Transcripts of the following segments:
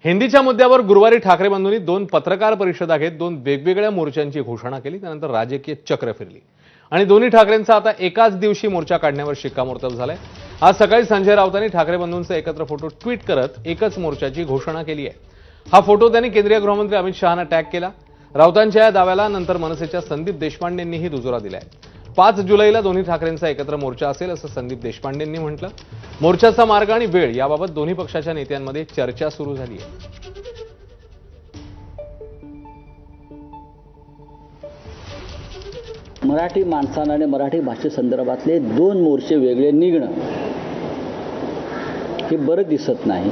हिंदीच्या मुद्द्यावर गुरुवारी ठाकरे बंधूंनी दोन पत्रकार परिषदा घेत दोन वेगवेगळ्या मोर्चांची घोषणा केली। त्यानंतर राजकीय चक्र फिरली आणि दोन्ही ठाकरेंचा आता एकाच दिवशी मोर्चा काढण्यावर शिक्कामोर्तब झालाय। आज सकाळी संजय राऊतांनी ठाकरे बंधूंचा एकत्र फोटो ट्विट करत एकच मोर्चाची घोषणा केली आहे। हा फोटो त्यांनी केंद्रीय गृहमंत्री अमित शहांना टॅग केला। राऊतांच्या या दाव्याला नंतर मनसेच्या संदीप देशपांडेंनीही दुजोरा दिलाय। 5 जुलैला दोन्ही ठाकरेंचा एकत्र मोर्चा असेल असं संदीप देशपांडेंनी म्हटलं। मोर्चाचा मार्ग आणि वेळ याबाबत दोन्ही पक्षाच्या नेत्यांमध्ये चर्चा सुरू झाली आहे। मराठी माणसांना आणि मराठी भाषेसंदर्भातले दोन मोर्चे वेगळे निघणं हे बरं दिसत नाही।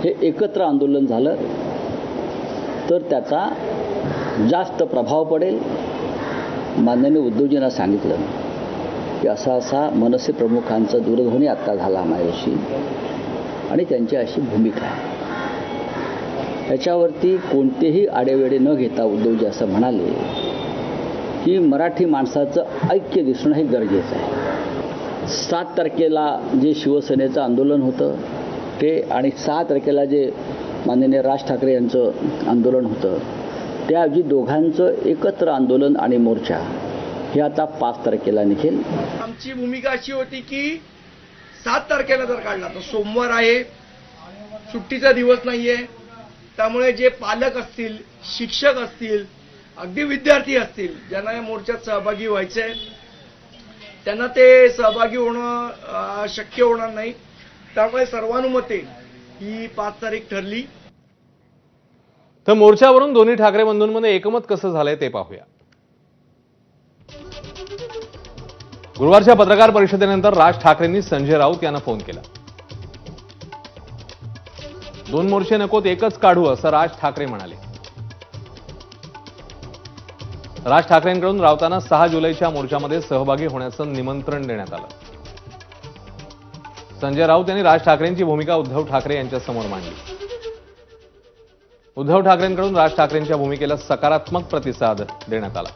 हे एकत्र आंदोलन झालं तर त्याचा जास्त प्रभाव पडेल। माननीय उद्धवजींना सांगितलं की असा मनसे प्रमुखांचा दूरध्वनी आत्ता झाला माझ्याशी आणि त्यांची अशी भूमिका आहे। त्याच्यावरती कोणतेही आडेवेडे न घेता उद्धवजी असं म्हणाले की मराठी माणसाचं ऐक्य दिसणं हे गरजेचं आहे। 7 तारखेला जे शिवसेनेचं आंदोलन होतं ते आणि 6 तारखेला जे माननीय राज ठाकरे यांचं आंदोलन होतं त्याऐवजी दोघांचं एकत्र आंदोलन आणि मोर्चा हे आता 5 तारखेला निघेल। आमची भूमिका अशी होती की 7 तारखेला जर काढला तर सोमवार आहे, सुट्टीचा दिवस नाहीये, त्यामुळे जे पालक असतील, शिक्षक असतील, अगदी विद्यार्थी असतील ज्यांना या मोर्चात सहभागी व्हायचंय त्यांना ते सहभागी होणं शक्य होणार नाही। त्यामुळे सर्वानुमते ही 5 तारीख ठरली। तर मोर्चावरून दोन्ही ठाकरे बंधूंमध्ये एकमत कसं झालंय ते पाहूया। गुरुवारच्या पत्रकार परिषदेनंतर राज ठाकरेंनी संजय राऊत यांना फोन केला। 2 मोर्चे नकोत, एकच काढू असं राज ठाकरे म्हणाले। राज ठाकरेंकडून राऊतांना 6 जुलैच्या मोर्चामध्ये सहभागी होण्याचं निमंत्रण देण्यात आलं। संजय राऊत यांनी राज ठाकरेंची भूमिका उद्धव ठाकरे यांच्या समोर मांडली। उद्धव ठाकरेंकडून राज ठाकरेंच्या भूमिकेला सकारात्मक प्रतिसाद देण्यात आला।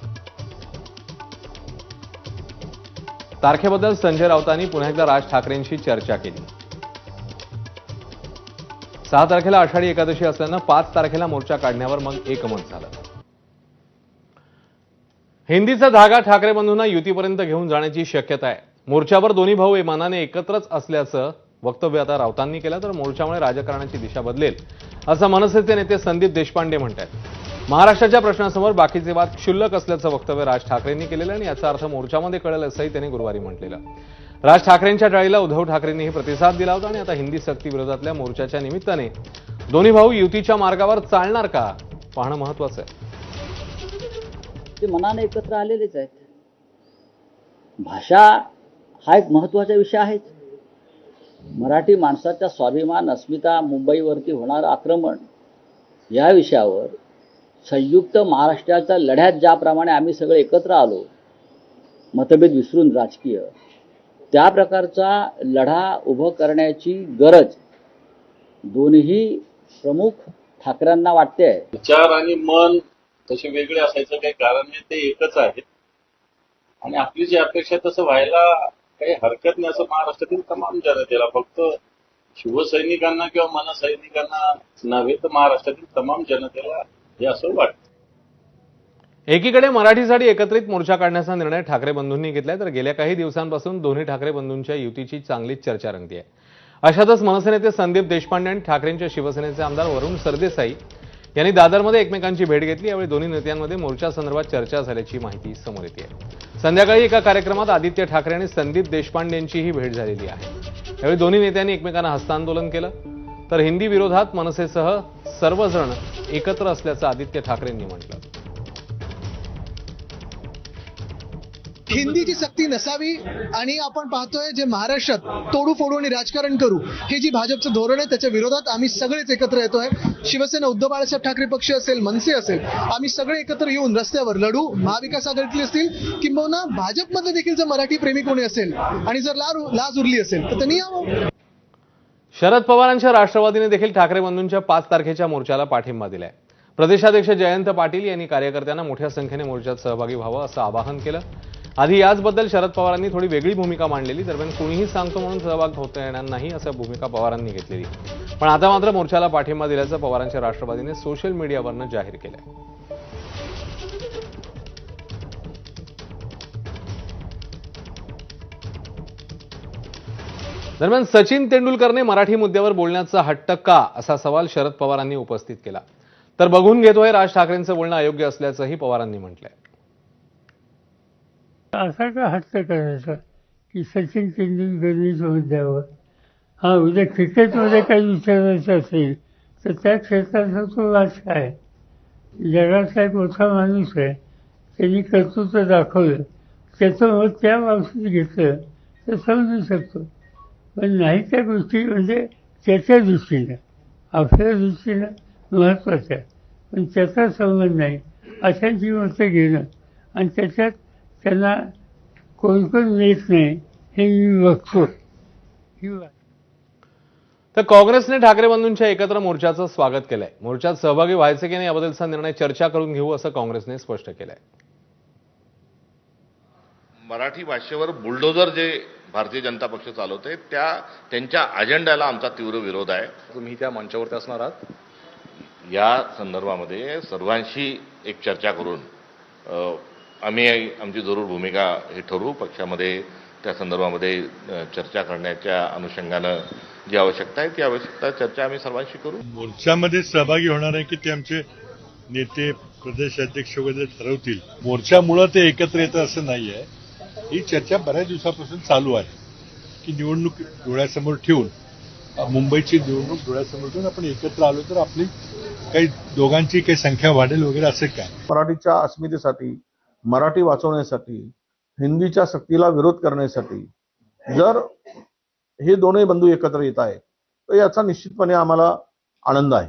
तारखेबद्दल संजय राऊतांनी पुन्हा एकदा राज ठाकरेंशी चर्चा केली। 6 तारखेला आषाढी एकादशी असल्यानं 5 तारखेला मोर्चा काढण्यावर मग एकमत झालं। हिंदीचा धागा ठाकरे बंधूंना युतीपर्यंत घेऊन जाण्याची शक्यता आहे। मोर्चावर दोन्ही भाऊ मनाने एकत्रच असल्याचं वक्तव्य आता राऊतांनी केलं तर मोर्चामुळे राजकारणाची दिशा बदलेल असं मनसेचे नेते संदीप देशपांडे म्हणतात। महाराष्ट्राच्या प्रश्नासमोर बाकीचे वाद क्षुल्लक असल्याचं वक्तव्य राज ठाकरेंनी केलेलं आणि याचा अर्थ मोर्चामध्ये कळेल असंही त्यांनी गुरुवारी म्हटलेलं। राज ठाकरेंच्या टाळीला उद्धव ठाकरेंनीही प्रतिसाद दिला होता आणि आता हिंदी सक्ती विरोधातल्या मोर्चाच्या निमित्ताने दोन्ही भाऊ युतीच्या मार्गावर चालणार का पाहणं महत्वाचं आहे। ते मनाने एकत्र आलेलेच आहेत। भाषा हा एक महत्वाचा विषय आहे। मराठी माणसाचा स्वाभिमान, अस्मिता, मुंबईवरती होणारं आक्रमण या विषयावर संयुक्त महाराष्ट्राच्या लढ्यात ज्याप्रमाणे आम्ही सगळे एकत्र आलो, मतभेद विसरून राजकीय, त्या प्रकारचा लढा उभं करण्याची गरज दोन्ही प्रमुख ठाकरेंना वाटते आहे। विचार आणि मन तसे वेगळे असायचं काही कारण नाही, ते एकच आहे आणि आपली जी अपेक्षा तसं व्हायला काही हरकत नाही असं महाराष्ट्रातील तमाम जनतेला, फक्त शिवसैनिकांना किंवा मनसैनिकांना नव्हे तर महाराष्ट्रातील तमाम जनतेला हे असं वाटतं। एकीकडे मराठीसाठी एकत्रित मोर्चा काढण्याचा निर्णय ठाकरे बंधूंनी घेतलाय तर गेल्या काही दिवसांपासून दोन्ही ठाकरे बंधूंच्या युतीची चांगलीच चर्चा रंगते आहे। अशातच मनसे नेते संदीप देशपांडे आणि ठाकरेंच्या शिवसेनेचे आमदार वरुण सरदेसाई यांनी दादरमध्ये एकमेकांची भेट घेतली। यावेळी दोन्ही नेत्यांमध्ये मोर्चा संदर्भात चर्चा झाल्याची माहिती समोर येते आहे। संध्याकाळी एका कार्यक्रमात आदित्य ठाकरे आणि संदीप देशपांडेंचीही भेट झालेली आहे। यावेळी दोन्ही नेत्यांनी एकमेकांना हस्तांदोलन केलं तर हिंदी विरोधात मनसेसह सर्वजण एकत्र असल्याचं आदित्य ठाकरेंनी म्हटलं। हिंदीची सक्ती नसावी आणि आपण पाहतोय जे महाराष्ट्रात तोडू फोडू आणि राजकारण करू हे जी भाजपचं धोरण आहे त्याच्या विरोधात आम्ही सगळेच एकत्र येतोय। शिवसेना, उद्धव बाळासाहेब ठाकरे पक्ष असेल, मनसे असेल, आम्ही सगळे एकत्र येऊन रस्त्यावर लढू। महाविकास आघाडीतले असतील किंबहुना भाजपमध्ये देखील जर मराठी प्रेमी कोणी असेल आणि जर लाज उरली असेल तर त्यांनी यावं। शरद पवारांच्या राष्ट्रवादीने देखील ठाकरे बंधूंच्या 5 तारखेच्या मोर्चाला पाठिंबा दिलाय। प्रदेशाध्यक्ष जयंत पाटील यांनी कार्यकर्त्यांना मोठ्या संख्येने मोर्चात सहभागी व्हावं असं आवाहन केलं। आधी याचबद्दल शरद पवारांनी थोडी वेगळी भूमिका मांडलेली, दरम्यान कोणीही सांगतो म्हणून सहभाग होता येणार नाही असं भूमिका पवारांनी घेतलेली। पण आता मात्र मोर्चाला पाठिंबा दिल्याचं पवारांच्या राष्ट्रवादीने सोशल मीडियावरनं जाहीर केलंय. दरम्यान सचिन तेंडुलकरने मराठी मुद्द्यावर बोलण्याचा हट्ट का, असा सवाल शरद पवारांनी उपस्थित केला. तर बघून घेतोय राज ठाकरेंचं बोलणं अयोग्य असल्याचंही पवारांनी म्हटलंय. असा का हट्ट करायचा की सचिन तेंडुलकरच्या मुद्द्यावर उद्या क्रिकेटमध्ये काही विचारायचं असेल तर त्या क्षेत्राचा तो राज काय, जगातला एक मोठा माणूस आहे, त्यांनी कर्तृत्व दाखवलं, त्याचं मत त्या बाबतीत घेतलं तर समजू शकतो. पण नाही त्या गोष्टी म्हणजे त्याच्या दृष्टीनं आपल्या दृष्टीनं महत्त्वाच्या पण त्याचा संबंध नाही अशांची मतं घेणं आणि त्याच्यात त्यांना कोण कोण येत नाही हे मी बघतो. तर काँग्रेसने ठाकरे बंधूंच्या एकत्र मोर्चाचं स्वागत केलंय. मोर्चात सहभागी व्हायचे की नाही याबद्दलचा निर्णय चर्चा करून घेऊ असं काँग्रेसने स्पष्ट केलंय. मराठी भाषेवर बुलडोजर जे भारतीय जनता पक्ष चालवते त्यांच्या अजेंड्याला आमचा तीव्र विरोध आहे. तुम्ही त्या मंचावरती असणार आहात. या संदर्भामध्ये सर्वांशी एक चर्चा करून आम्ही आमची जरूर भूमिका हे ठरवू. पक्षामध्ये त्या संदर्भामध्ये चर्चा करण्याच्या अनुषंगानं जी आवश्यकता आहे ती आवश्यकता चर्चा आम्ही सर्वांशी करू. मोर्चामध्ये सहभागी होणार आहे की ते आमचे नेते प्रदेश अध्यक्ष वगैरे ठरवतील. मोर्चामुळे ते एकत्र येतं असं नाही आहे. ही चर्चा बऱ्याच दिवसापासून चालू आहे की निवडणूक डोळ्यासमोर ठेवून, मुंबईची निवडणूक डोळ्यासमोर ठेवून आपण एकत्र आलो तर आपली काही दोघांची काही संख्या वाढेल वगैरे असं काय. मराठीच्या अस्मितेसाठी, मराठी वाचवण्यासाठी, हिंदीच्या सक्तीला विरोध करण्यासाठी जर हे दोन्ही बंधू एकत्र येत आहेत तर याचा निश्चितपणे आम्हाला आनंद आहे.